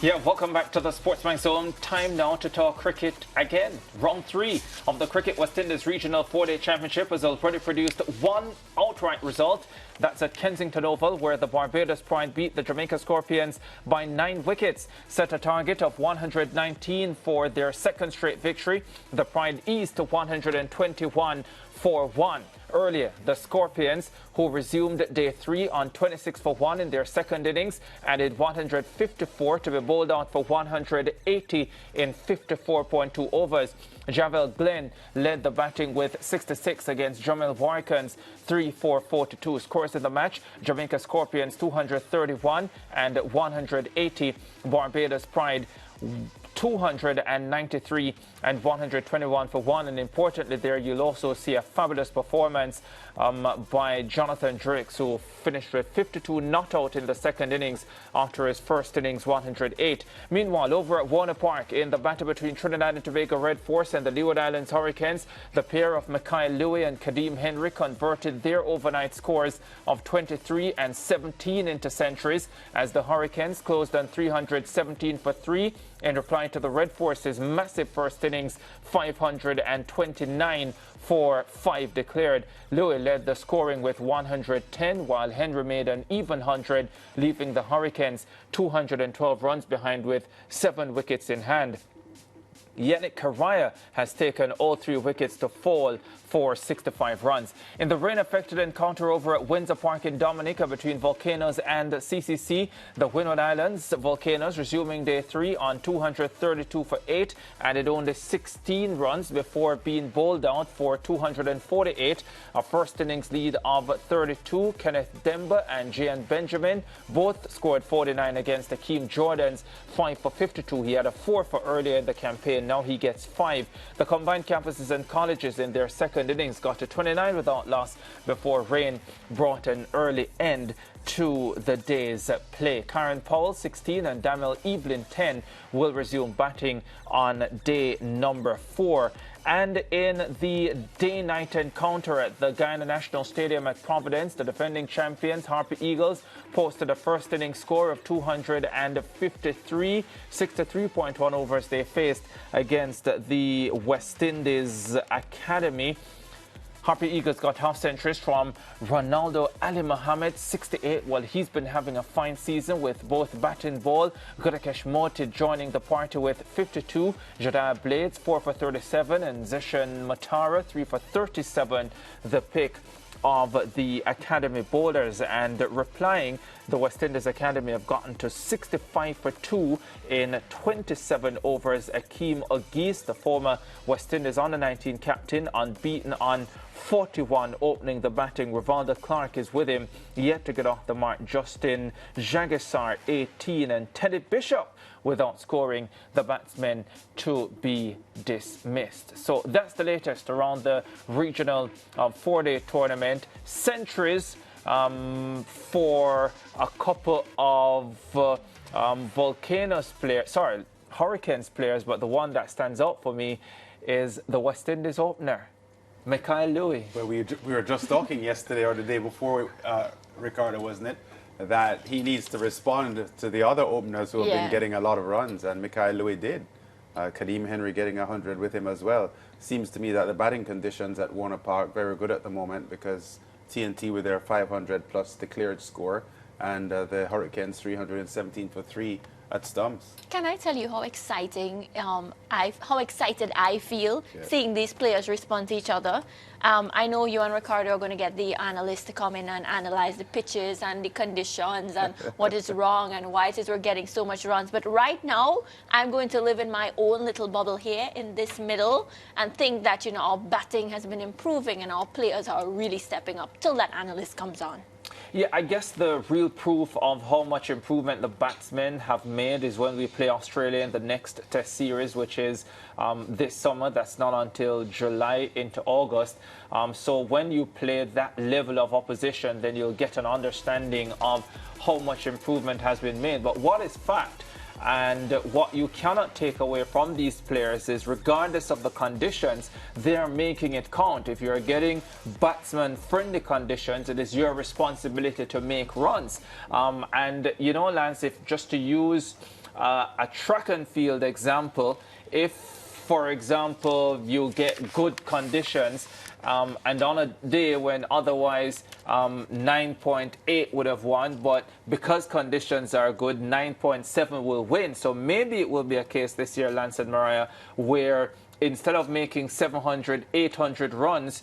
Yeah, welcome back to the SportsMax Zone. Time now to talk cricket again. Round 3 of the Cricket West Indies Regional 4-Day Championship has already produced one outright result. That's at Kensington Oval, where the Barbados Pride beat the Jamaica Scorpions by 9 wickets, set a target of 119 for their second straight victory. The Pride eased to 121 for 1. Earlier, the Scorpions, who resumed day 3 on 26 for 1 in their second innings, added 154 to be bowled out for 180 in 54.2 overs. Javel Glenn led the batting with 66 against Jamil Warkan's 3-4-4-2 scores in the match. Jamaica Scorpions 231 and 180. Barbados Pride 293 and 121 for 1. And importantly, there you'll also see a fabulous performance by Jonathan Drakes, who finished with 52 not out in the second innings after his first innings 108. Meanwhile, over at Warner Park, in the battle between Trinidad and Tobago Red Force and the Leeward Islands Hurricanes, the pair of Mikhail Louis and Kadeem Henry converted their overnight scores of 23 and 17 into centuries, as the Hurricanes closed on 317 for 3 in reply to the Red Force's massive first innings 529 for 5 declared. Louis led the scoring with 110, while Henry made an even 100, leaving the Hurricanes 212 runs behind with 7 wickets in hand. Yannick Correa has taken all 3 wickets to fall for 65 runs. In the rain-affected encounter over at Windsor Park in Dominica between Volcanoes and CCC, the Windward Islands Volcanoes, resuming day 3 on 232 for 8, added only 16 runs before being bowled out for 248. A first innings lead of 32. Kenneth Demba and Gian Benjamin both scored 49 against Akeem Jordan's 5 for 52. He had a 4 for earlier in the campaign. Now he gets 5. The combined campuses and colleges in their second innings got to 29 without loss before rain brought an early end to the day's play. Karen Powell, 16, and Daniel Evelyn, 10, will resume batting on day number 4. And in the day-night encounter at the Guyana National Stadium at Providence, the defending champions, Harpy Eagles, posted a first inning score of 253, 63.1 overs they faced against the West Indies Academy. Harpy Eagles got half centuries from Ronaldo Ali Mohammed, 68. Well, he's been having a fine season with both bat and ball. Gudakesh Moti joining the party with 52. Jadiah Blades, 4 for 37. And Zeshan Matara, 3 for 37. The pick of the Academy bowlers. And replying, the West Indies Academy have gotten to 65 for 2 in 27 overs. Akeem Ogis, the former West Indies under-19 captain, unbeaten on 41 opening the batting. Rivaldo Clark is with him, yet to get off the mark. Justin Jagisar, 18, and Teddy Bishop without scoring, the batsmen to be dismissed. So that's the latest around the regional 4-day tournament. Centuries for a couple of Hurricanes players, but the one that stands out for me is the West Indies opener, Mikhail Louis. Well, we were just talking yesterday or the day before, Ricardo, wasn't it, that he needs to respond to the other openers who have been getting a lot of runs, and Mikhail Louis did. Kadeem Henry getting 100 with him as well. Seems to me that the batting conditions at Warner Park very good at the moment, because TNT with their 500 plus declared score, and the Hurricanes 317 for 3 at stumps. Can I tell you how exciting, how excited I feel seeing these players respond to each other? I know you and Ricardo are going to get the analysts to come in and analyze the pitches and the conditions and what is wrong and why it is we're getting so much runs. But right now, I'm going to live in my own little bubble here in this middle and think that, you know, our batting has been improving and our players are really stepping up till that analyst comes on. Yeah, I guess the real proof of how much improvement the batsmen have made is when we play Australia in the next Test series, which is this summer. That's not until July into August. So when you play that level of opposition, then you'll get an understanding of how much improvement has been made. But what is fact? And what you cannot take away from these players is, regardless of the conditions, they're making it count. If you're getting batsman-friendly conditions, it is your responsibility to make runs. And, you know, Lance, if just to use a track and field example, if, for example, you get good conditions, and on a day when otherwise 9.8 would have won, but because conditions are good, 9.7 will win. So maybe it will be a case this year, Lance and Mariah, where instead of making 700, 800 runs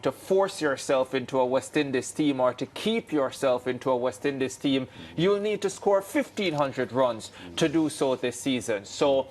to force yourself into a West Indies team or to keep yourself into a West Indies team, you'll need to score 1,500 runs to do so this season. So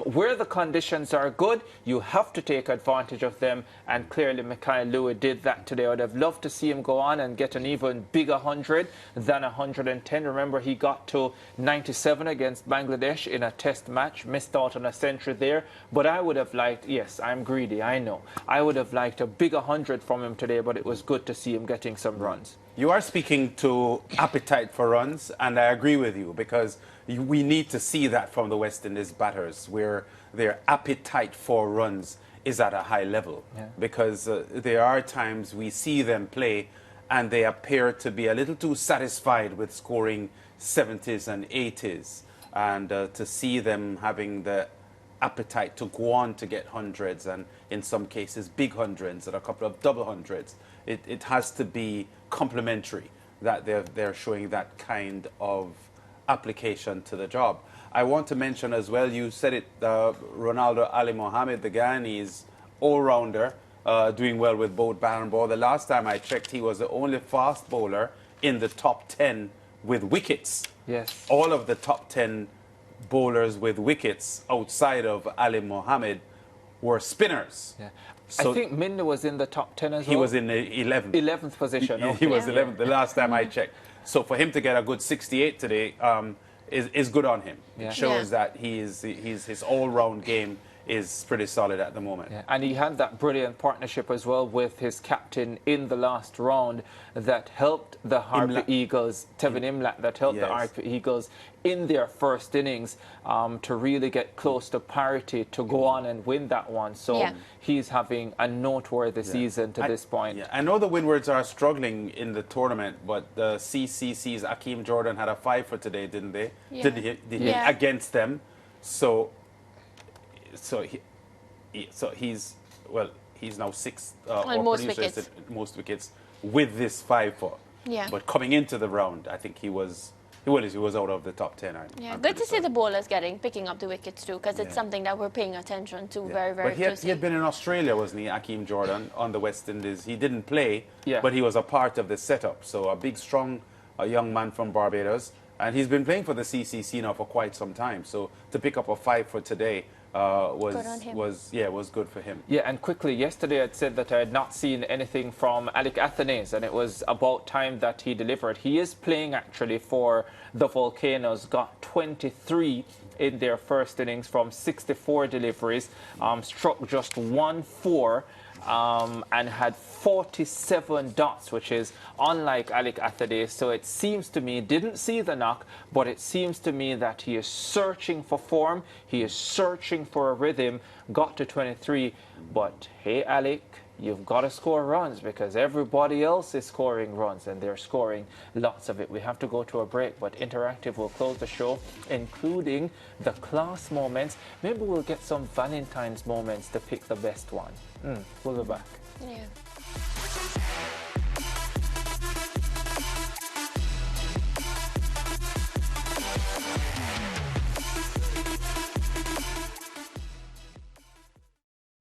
where the conditions are good, you have to take advantage of them, and clearly Mikhail Lewis did that today. I would have loved to see him go on and get an even bigger 100 than 110. Remember, he got to 97 against Bangladesh in a test match, missed out on a century there, but I would have liked, yes, I'm greedy, I know, I would have liked a big 100 from him today, but it was good to see him getting some runs. You are speaking to appetite for runs, and I agree with you, because we need to see that from the West Indies batters, where their appetite for runs is at a high level. Yeah. Because there are times we see them play and they appear to be a little too satisfied with scoring 70s and 80s. And to see them having the appetite to go on to get hundreds, and in some cases big hundreds and a couple of double hundreds, it has to be complementary that they're showing that kind of application to the job. I want to mention as well, you said it, Ronaldo Ali Mohammed, the Ghanese all-rounder, doing well with both bat and ball. The last time I checked, he was the only fast bowler in the top 10 with wickets. Yes. All of the top 10 bowlers with wickets outside of Ali Mohammed were spinners. Yeah. So I think Minda was in the top 10 as well. He was in the 11th. 11th position. He was 11th the last time I checked. So for him to get a good 68 today is good on him. Yeah. It shows that his all-round game is pretty solid at the moment. Yeah. And he had that brilliant partnership as well with his captain in the last round that helped the Harpy Eagles, Tevin Imlat, that helped the Harpy Eagles in their first innings to really get close to parity to go on and win that one. So he's having a noteworthy season to this point. I know the Windwards are struggling in the tournament, but the CCC's Akeem Jordan had a 5 for today, didn't they? Yeah. Did he against them? So he's now 6th most wickets with this 5 for. Yeah. But coming into the round, I think he was out of the top 10. Good to see the bowlers picking up the wickets too, because it's something that we're paying attention to very, very closely. He had been in Australia, wasn't he, Akeem Jordan, on the West Indies. He didn't play, but he was a part of the setup. So a big, strong young man from Barbados. And he's been playing for the CCC now for quite some time. So to pick up a 5 for today was good for him. Yeah, and quickly, yesterday I'd said that I had not seen anything from Alec Athanaze, and it was about time that he delivered. He is playing actually for the Volcanoes, got 23 in their first innings from 64 deliveries, struck just 1-4, and had 47 dots, which is unlike Alec Athanaze. So it seems to me, didn't see the knock, but it seems to me that he is searching for form, he is searching for a rhythm, got to 23, but hey Alec, you've got to score runs because everybody else is scoring runs and they're scoring lots of it. We have to go to a break, but Interactive will close the show, including the class moments. Maybe we'll get some Valentine's moments to pick the best one. We'll be back. Yeah.